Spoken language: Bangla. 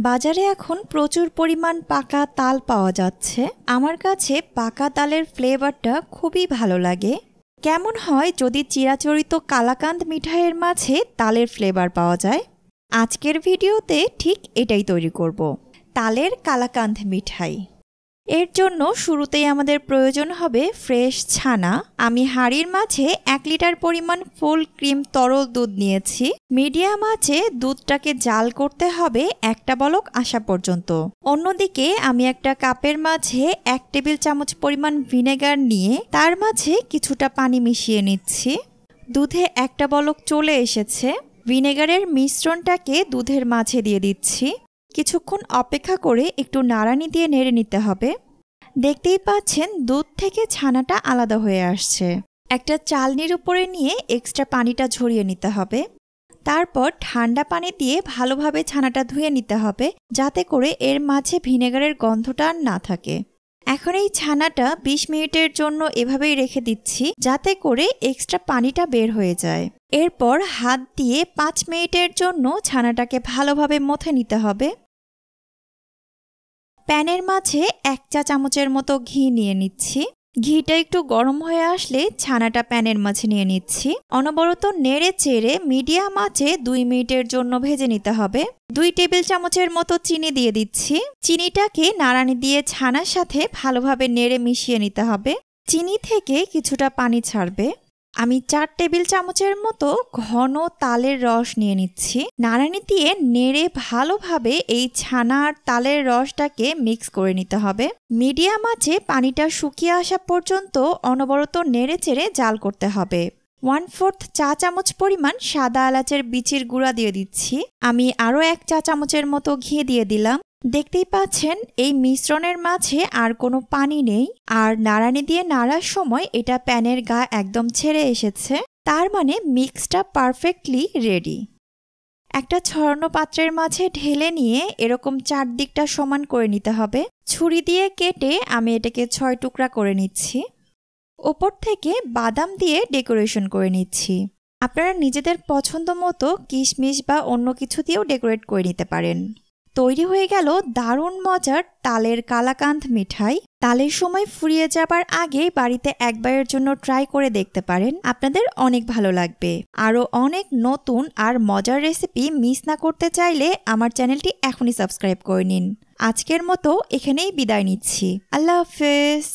বাজারে এখন প্রচুর পরিমাণ পাকা তাল পাওয়া যাচ্ছে। আমার কাছে পাকা তালের ফ্লেভারটা খুবই ভালো লাগে। কেমন হয় যদি চিরাচরিত কালাকাঁদ মিঠাইয়ের মাঝে তালের ফ্লেভার পাওয়া যায়? আজকের ভিডিওতে ঠিক এটাই তৈরি করব, তালের কালাকাঁদ মিঠাই। এর জন্য শুরুতেই আমাদের প্রয়োজন হবে ফ্রেশ ছানা। আমি হাঁড়ির মাঝে 1 লিটার পরিমাণ ফুল ক্রিম তরল দুধ নিয়েছি। মিডিয়াম আঁচে দুধটাকে জাল করতে হবে একটা বলক আসা পর্যন্ত। অন্যদিকে আমি একটা কাপের মাঝে 1 টেবিল চামচ পরিমাণ ভিনেগার নিয়ে তার মাঝে কিছুটা পানি মিশিয়ে নিচ্ছি। দুধে একটা বলক চলে এসেছে। ভিনেগারের মিশ্রণটাকে দুধের মাঝে দিয়ে দিচ্ছি। কিছুক্ষণ অপেক্ষা করে একটু নাড়ানি দিয়ে নেড়ে নিতে হবে। দেখতেই পাচ্ছেন দুধ থেকে ছানাটা আলাদা হয়ে আসছে। একটা চালনির উপরে নিয়ে এক্সট্রা পানিটা ঝরিয়ে নিতে হবে। তারপর ঠান্ডা পানি দিয়ে ভালোভাবে ছানাটা ধুয়ে নিতে হবে, যাতে করে এর মাঝে ভিনেগারের গন্ধটা আর না থাকে। এখন এই ছানাটা 20 মিনিটের জন্য এভাবেই রেখে দিচ্ছি, যাতে করে এক্সট্রা পানিটা বের হয়ে যায়। এরপর হাত দিয়ে 5 মিনিটের জন্য ছানাটাকে ভালোভাবে মথে নিতে হবে। প্যানের মাঝে 1 চা চামচের মতো ঘি নিয়ে নিচ্ছি। ঘিটা একটু গরম হয়ে আসলে ছানাটা প্যানের মাঝে নিয়ে নিচ্ছি। অনবরত নেড়ে চেড়ে মিডিয়াম আঁচে 2 মিনিটের জন্য ভেজে নিতে হবে। 2 টেবিল চামচের মতো চিনি দিয়ে দিচ্ছি। চিনিটাকে নাড়ানি দিয়ে ছানার সাথে ভালোভাবে নেড়ে মিশিয়ে নিতে হবে। চিনি থেকে কিছুটা পানি ছাড়বে। আমি 4 টেবিল চামচের মতো ঘন তালের রস নিয়ে নিচ্ছি। নাড়ানি দিয়ে নেড়ে ভালোভাবে এই ছানা আর তালের রসটাকে মিক্স করে নিতে হবে। মিডিয়াম আঁচে পানিটা শুকিয়ে আসা পর্যন্ত অনবরত নেড়ে চেড়ে জাল করতে হবে। 1/4 চা চামচ পরিমাণ সাদা এলাচের বিচির গুঁড়া দিয়ে দিচ্ছি। আমি আরও 1 চা চামচের মতো ঘি দিয়ে দিলাম। দেখতেই পাচ্ছেন এই মিশ্রণের মাঝে আর কোনো পানি নেই, আর নাড়ানি দিয়ে নাড়ার সময় এটা প্যানের গা একদম ছেড়ে এসেছে। তার মানে মিক্সটা পারফেক্টলি রেডি। একটা ছড়ানো পাত্রের মাঝে ঢেলে নিয়ে এরকম চারদিকটা সমান করে নিতে হবে। ছুরি দিয়ে কেটে আমি এটাকে 6 টুকরা করে নিচ্ছি। ওপর থেকে বাদাম দিয়ে ডেকোরেশন করে নিচ্ছি। আপনারা নিজেদের পছন্দ মতো কিশমিশ বা অন্য কিছু দিয়েও ডেকোরেট করে নিতে পারেন। তৈরি হয়ে গেল দারুণ মজার তালের কালাকাঁদ মিঠাই। তালের সময় ফুরিয়ে যাবার আগে বাড়িতে একবারের জন্য ট্রাই করে দেখতে পারেন, আপনাদের অনেক ভালো লাগবে। আরও অনেক নতুন আর মজার রেসিপি মিস না করতে চাইলে আমার চ্যানেলটি এখনই সাবস্ক্রাইব করে নিন। আজকের মতো এখানেই বিদায় নিচ্ছি। আল্লাহ হাফেজ।